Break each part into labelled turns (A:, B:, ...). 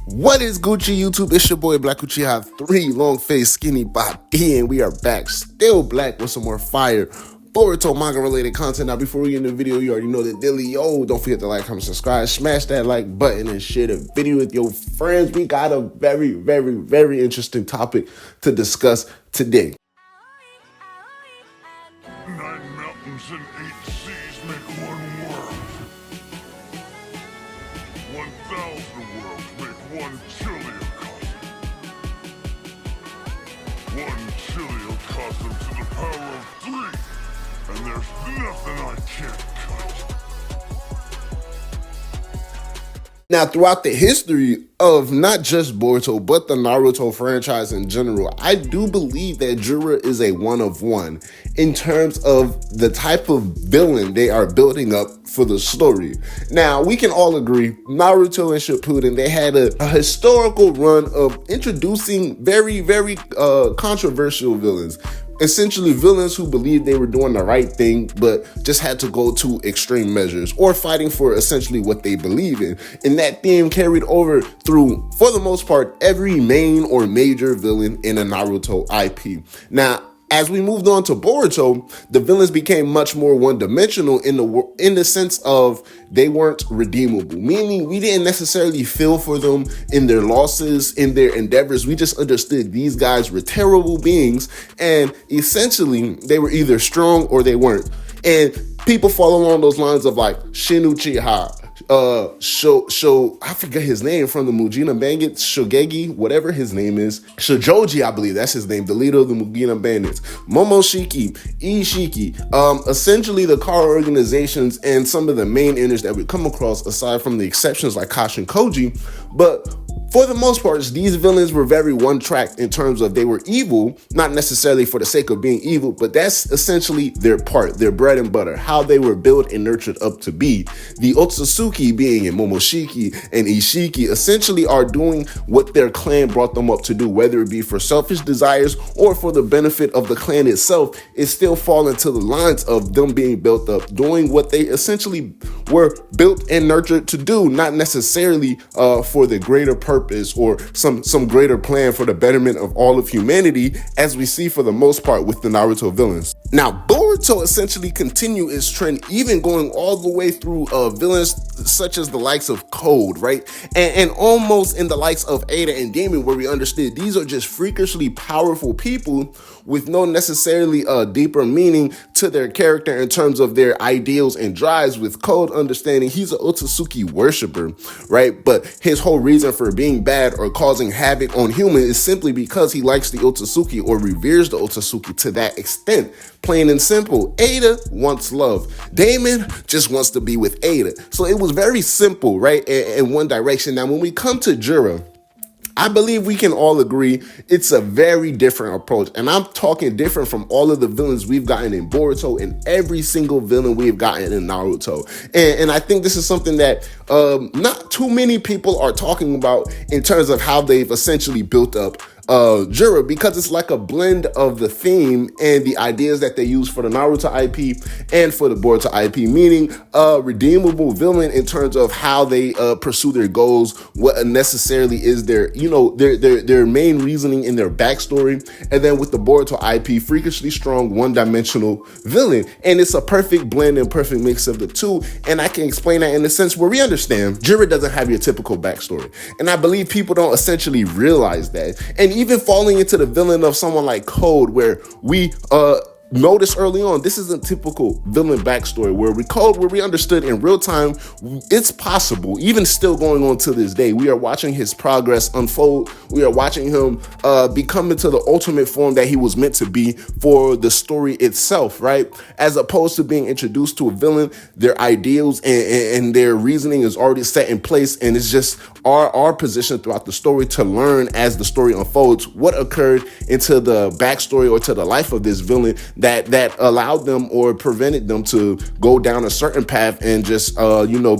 A: What is Gucci YouTube? It's your boy Black Uchiha 3, long face, skinny body, and we are back, still black with some more fire Boruto manga related content. Now, before we get into the video, you already know the dilly. Don't forget to like, comment, subscribe, smash that like button, and share the video with your friends. We got a very interesting topic to discuss today.
B: 9 mountains and 8 seas make one world. 1,000 worlds make one chiliocosm. 1 chiliocosm to the power of 3, and there's nothing I can't cut.
A: Now, throughout the history of not just Boruto, but the Naruto franchise in general, I do believe that Jura is a one of one in terms of the type of villain they are building up for the story. Now, we can all agree, Naruto and Shippuden, they had a historical run of introducing very controversial villains. Essentially villains who believed they were doing the right thing, but just had to go to extreme measures or fighting for essentially what they believe in. And that theme carried over through, for the most part, every main or major villain in a Naruto IP. Now, as we moved on to Boruto, the villains became much more one-dimensional in the sense of they weren't redeemable, meaning we didn't necessarily feel for them in their losses, in their endeavors. We just understood these guys were terrible beings, and essentially they were either strong or they weren't. And people fall along those lines of like Shin Uchiha, I forget his name from the Mujina Bandits, Shogegi, whatever his name is, Shojoji, I believe that's his name, the leader of the Mujina Bandits, Momoshiki, Ishiki, essentially the car organizations and some of the main inners that we come across, aside from the exceptions like Kashin Koji. But for the most part, these villains were very one-track in terms of they were evil, not necessarily for the sake of being evil, but that's essentially their part, their bread and butter, how they were built and nurtured up to be. The Otsutsuki, being in Momoshiki and Ishiki, essentially are doing what their clan brought them up to do, whether it be for selfish desires or for the benefit of the clan itself. It still fall into the lines of them being built up, doing what they essentially were built and nurtured to do, not necessarily for the greater purpose or some greater plan for the betterment of all of humanity, as we see for the most part with the Naruto villains. Now, Boruto essentially continue its trend, even going all the way through villains such as the likes of Code, right? And almost in the likes of Ada and Damon, where we understood these are just freakishly powerful people with no necessarily deeper meaning to their character in terms of their ideals and drives, with Code understanding he's an Otsutsuki worshiper, right? But his whole reason for being bad or causing havoc on humans is simply because he likes the Otsutsuki or reveres the Otsutsuki to that extent. Plain and simple. Ada wants love. Damon just wants to be with Ada. So it was very simple, right? In one direction. Now, when we come to Jura, I believe we can all agree it's a very different approach. And I'm talking different from all of the villains we've gotten in Boruto and every single villain we've gotten in Naruto. And I think this is something that not too many people are talking about in terms of how they've essentially built up Jura, because it's like a blend of the theme and the ideas that they use for the Naruto IP and for the Boruto IP, meaning a redeemable villain in terms of how they pursue their goals, what necessarily is their main reasoning in their backstory, and then with the Boruto IP, freakishly strong one-dimensional villain. And it's a perfect blend and perfect mix of the two, and I can explain that in the sense where we understand Jura doesn't have your typical backstory, and I believe people don't essentially realize that. And even falling into the villain of someone like Code, where we notice early on, this is a typical villain backstory where we understood in real time it's possible, even still going on to this day. We are watching his progress unfold. We are watching him become into the ultimate form that he was meant to be for the story itself, right? As opposed to being introduced to a villain, their ideals and their reasoning is already set in place, and it's just our position throughout the story to learn as the story unfolds what occurred into the backstory or to the life of this villain that allowed them or prevented them to go down a certain path and just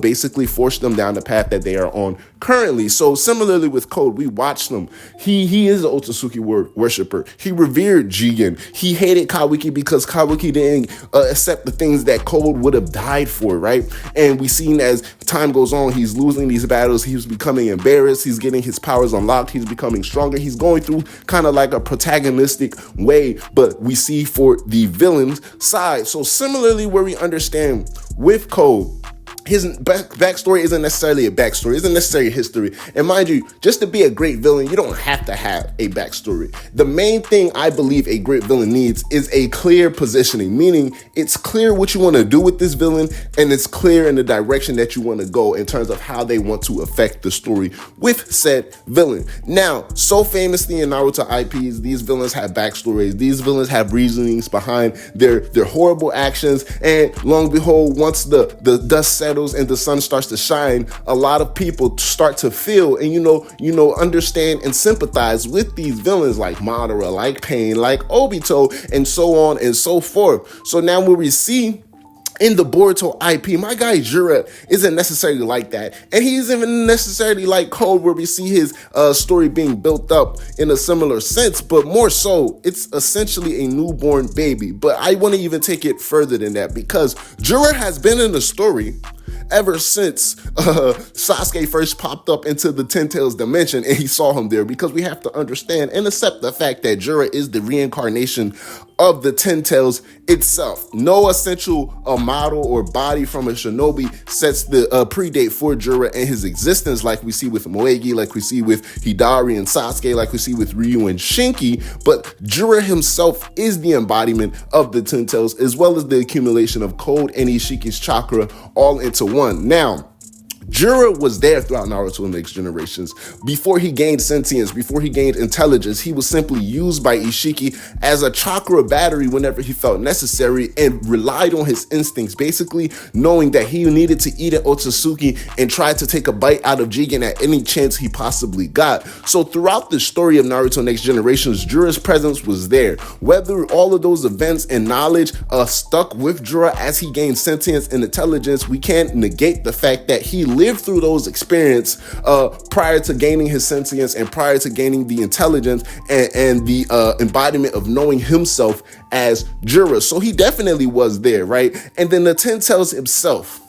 A: basically force them down the path that they are on currently. So similarly with Code, we watched him. He is an Otsutsuki worshiper. He revered Jigen. He hated Kawaki because Kawaki didn't accept the things that Code would have died for, right? And we seen as time goes on, he's losing these battles. He's becoming embarrassed. He's getting his powers unlocked. He's becoming stronger. He's going through kind of like a protagonistic way, but we see for the villain's side. So similarly, where we understand with Code, his backstory isn't necessarily a backstory, isn't necessarily history. And mind you, just to be a great villain, you don't have to have a backstory. The main thing I believe a great villain needs is a clear positioning, meaning it's clear what you want to do with this villain, and it's clear in the direction that you want to go in terms of how they want to affect the story with said villain. Now, so famously in Naruto IPs, these villains have backstories. These villains have reasonings behind their horrible actions, and long and behold, once the dust settles and the sun starts to shine, a lot of people start to feel and understand and sympathize with these villains like Madara, like Pain, like Obito, and so on and so forth. So now when we see in the Boruto IP, my guy Jura isn't necessarily like that. And he isn't even necessarily like Code, where we see his story being built up in a similar sense, but more so, it's essentially a newborn baby. But I want to even take it further than that, because Jura has been in the story ever since Sasuke first popped up into the Ten Tails dimension and he saw him there, because we have to understand and accept the fact that Jura is the reincarnation of the Ten Tails itself. No essential model or body from a shinobi sets the predate for Jura and his existence, like we see with Moegi, like we see with Hidari and Sasuke, like we see with Ryu and Shinki. But Jura himself is the embodiment of the Ten Tails, as well as the accumulation of Code and Ishiki's chakra all into one. Now, Jura was there throughout Naruto Next Generations. Before he gained sentience, before he gained intelligence, he was simply used by Ishiki as a chakra battery whenever he felt necessary, and relied on his instincts, basically knowing that he needed to eat an Otsutsuki and try to take a bite out of Jigen at any chance he possibly got. So throughout the story of Naruto Next Generations, Jura's presence was there. Whether all of those events and knowledge stuck with Jura as he gained sentience and intelligence, we can't negate the fact that he lived through those experiences prior to gaining his sentience and prior to gaining the intelligence and the embodiment of knowing himself as Jura. So he definitely was there, right? And then the Ten Tails himself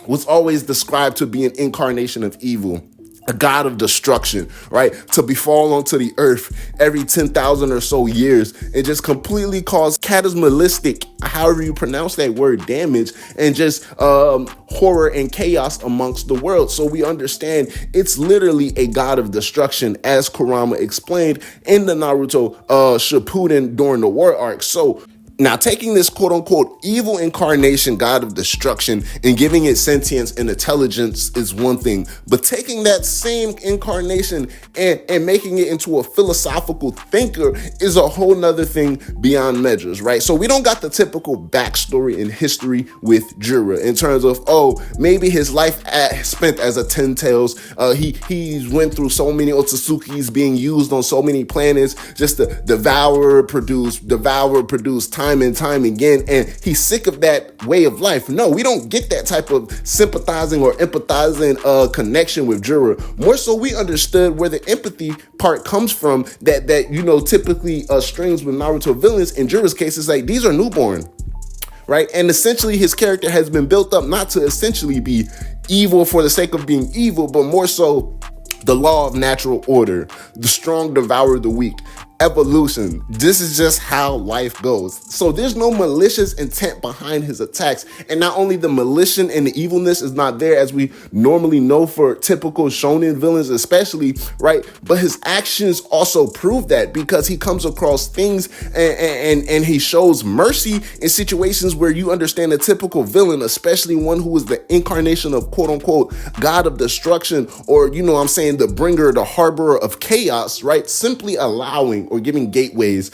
A: was always described to be an incarnation of evil, a god of destruction, right? To befall onto the earth every 10,000 or so years and just completely cause cataclysmic, however you pronounce that word, damage, and just horror and chaos amongst the world. So we understand it's literally a god of destruction, as Kurama explained in the Naruto Shippuden during the war arc. So now, taking this quote-unquote evil incarnation, god of destruction, and giving it sentience and intelligence is one thing, but taking that same incarnation and making it into a philosophical thinker is a whole nother thing beyond measures, right? So we don't got the typical backstory in history with Jura in terms of, oh, maybe his life spent as a Ten Tails, he went through so many Otsutsukis being used on so many planets just to devour, produce time and time again, and he's sick of that way of life. No, we don't get that type of sympathizing or empathizing connection with Jura. More so, we understood where the empathy part comes from that typically strings with Naruto villains. In Jura's case, it's like these are newborn, right? And essentially his character has been built up not to essentially be evil for the sake of being evil, but more so the law of natural order, the strong devour the weak, evolution. This is just how life goes. So there's no malicious intent behind his attacks. And not only the malicious and the evilness is not there as we normally know for typical shonen villains especially, right? But his actions also prove that, because he comes across things and he shows mercy in situations where you understand a typical villain, especially one who is the incarnation of quote unquote god of destruction, or the bringer, the harborer of chaos, right? Simply allowing or giving gateways,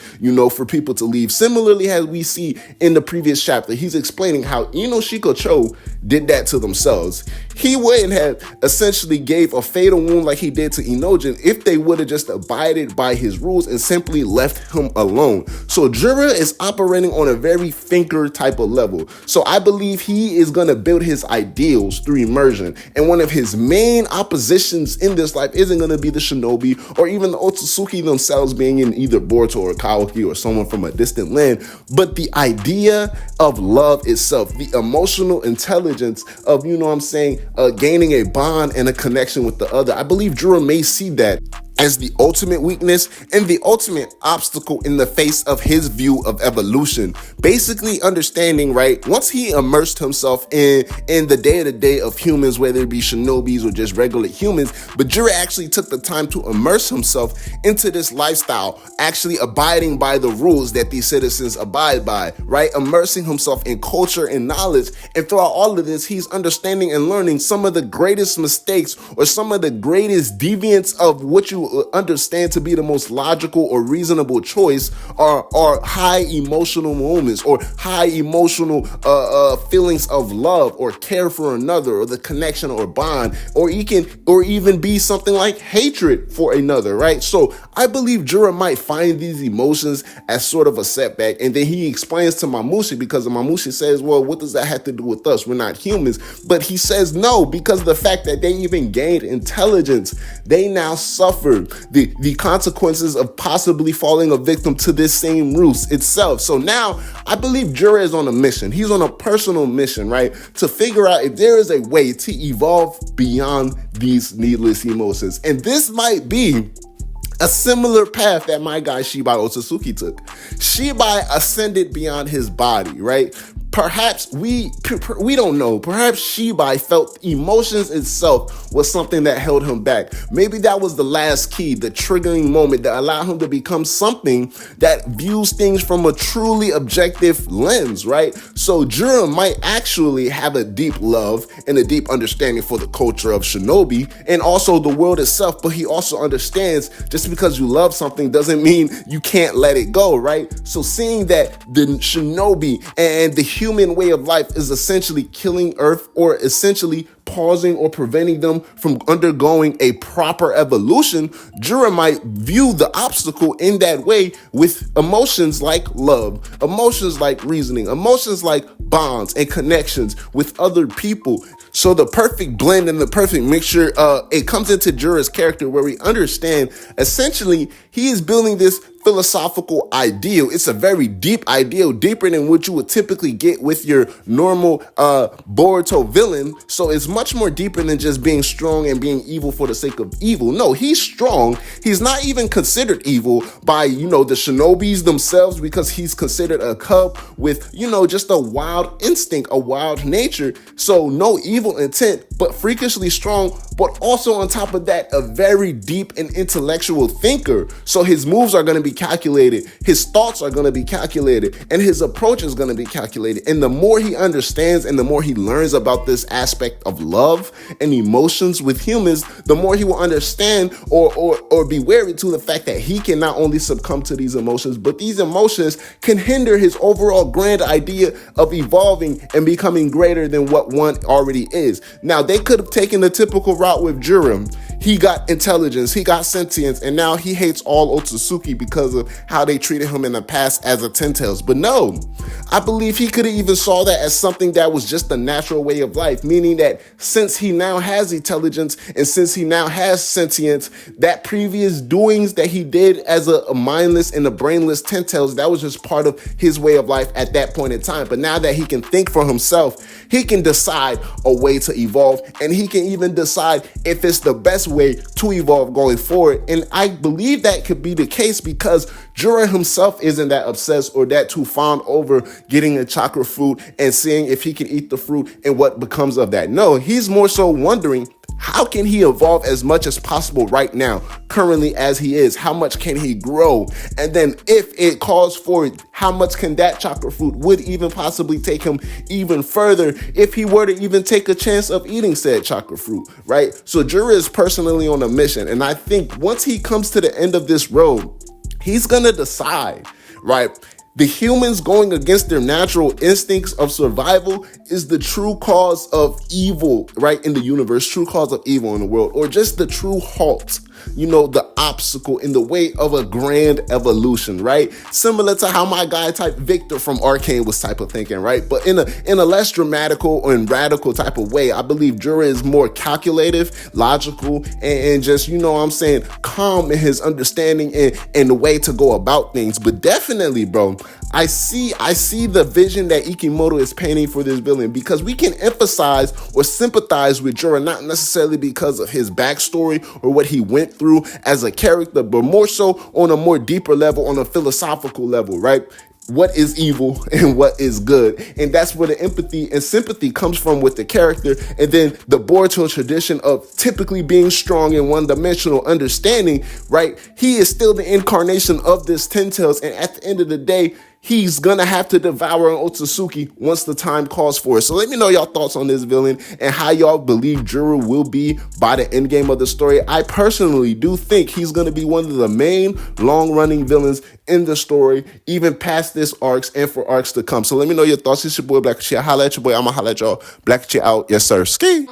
A: for people to leave. Similarly, as we see in the previous chapter, he's explaining how Ino Shikocho did that to themselves. he wouldn't have essentially gave a fatal wound like he did to Inojin if they would have just abided by his rules and simply left him alone. So Jura is operating on a very thinker type of level. So I believe he is going to build his ideals through immersion. And one of his main oppositions in this life isn't going to be the shinobi or even the Otsutsuki themselves being in either Boruto or Kaoki or someone from a distant land, but the idea of love itself, the emotional intelligence of, gaining a bond and a connection with the other. I believe Jura may see that as the ultimate weakness and the ultimate obstacle in the face of his view of evolution. Basically understanding, right, once he immersed himself in the day-to-day of humans, whether it be shinobis or just regular humans, but Jura actually took the time to immerse himself into this lifestyle, actually abiding by the rules that these citizens abide by, right? Immersing himself in culture and knowledge. And throughout all of this, he's understanding and learning some of the greatest mistakes or some of the greatest deviants of what you understand to be the most logical or reasonable choice are high emotional moments or high emotional feelings of love or care for another or the connection or bond, or even be something like hatred for another, right? So I believe Jura might find these emotions as sort of a setback, and then he explains to Mamushi, because Mamushi says, well, what does that have to do with us? We're not humans. But he says no, because of the fact that they even gained intelligence, they now suffer the consequences of possibly falling a victim to this same ruse itself. So now I believe Jura is on a mission. He's on a personal mission, right? To figure out if there is a way to evolve beyond these needless emotions. And this might be a similar path that my guy Shibai Otsutsuki took. Shibai ascended beyond his body, right? Perhaps we don't know. Perhaps Shibai felt emotions itself was something that held him back. Maybe that was the last key, the triggering moment that allowed him to become something that views things from a truly objective lens, right? So Jura might actually have a deep love and a deep understanding for the culture of shinobi and also the world itself, but he also understands just because you love something doesn't mean you can't let it go, right? So seeing that the shinobi and the human way of life is essentially killing Earth, or essentially pausing or preventing them from undergoing a proper evolution, Jura might view the obstacle in that way with emotions like love, emotions like reasoning, emotions like bonds and connections with other people. So the perfect blend and the perfect mixture, it comes into Jura's character where we understand essentially he is building this philosophical ideal. It's a very deep ideal, deeper than what you would typically get with your normal Boruto villain. So it's much more deeper than just being strong and being evil for the sake of evil. No, he's strong. He's not even considered evil by, the shinobis themselves, because he's considered a cub with, just a wild instinct, a wild nature. So no evil intent, but freakishly strong, but also on top of that, a very deep and intellectual thinker. So his moves are going to be calculated, his thoughts are going to be calculated, and his approach is going to be calculated. And the more he understands and the more he learns about this aspect of love and emotions with humans, the more he will understand or be wary to the fact that he can not only succumb to these emotions, but these emotions can hinder his overall grand idea of evolving and becoming greater than what one already is. Now, they could have taken the typical route with Jura. He got intelligence, he got sentience, and now he hates all Otsutsuki because of how they treated him in the past as a Ten-Tails. But no, I believe he could have even saw that as something that was just a natural way of life, meaning that since he now has intelligence and since he now has sentience, that previous doings that he did as a mindless and a brainless Ten-Tails, that was just part of his way of life at that point in time. But now that he can think for himself, he can decide a way to evolve, and he can even decide if it's the best way to evolve going forward. And I believe that could be the case because Jura himself isn't that obsessed or that too fond over getting a chakra fruit and seeing if he can eat the fruit and what becomes of that. No, he's more so wondering, how can he evolve as much as possible right now, currently as he is? How much can he grow? And then if it calls for it, how much can that chakra fruit would even possibly take him even further if he were to even take a chance of eating said chakra fruit, right? So Jura is personally on a mission. And I think once he comes to the end of this road, he's going to decide, right? The humans going against their natural instincts of survival is the true cause of evil, right, in the universe, true cause of evil in the world, or just the true halt, the obstacle in the way of a grand evolution, right? Similar to how my guy type Victor from Arcane was type of thinking, right? But in a less dramatical and radical type of way, I believe Jura is more calculative, logical, and just, calm in his understanding and the way to go about things. But definitely, bro, I see the vision that Ikimoto is painting for this villain, because we can emphasize or sympathize with Jura, not necessarily because of his backstory or what he went through as a character, but more so on a more deeper level, on a philosophical level, right? What is evil and what is good. And that's where the empathy and sympathy comes from with the character. And then the Boruto tradition of typically being strong and one-dimensional understanding, right? He is still the incarnation of this Ten Tails. And at the end of the day, he's gonna have to devour an Otsutsuki once the time calls for it. So let me know y'all thoughts on this villain and how y'all believe Jura will be by the end game of the story. I personally do think he's gonna be one of the main long-running villains in the story, even past this arcs and for arcs to come. So let me know your thoughts. It's your boy Black Chia. Holla at your boy. I'ma holla at y'all. Black Chia out. Yes, sir. Ski.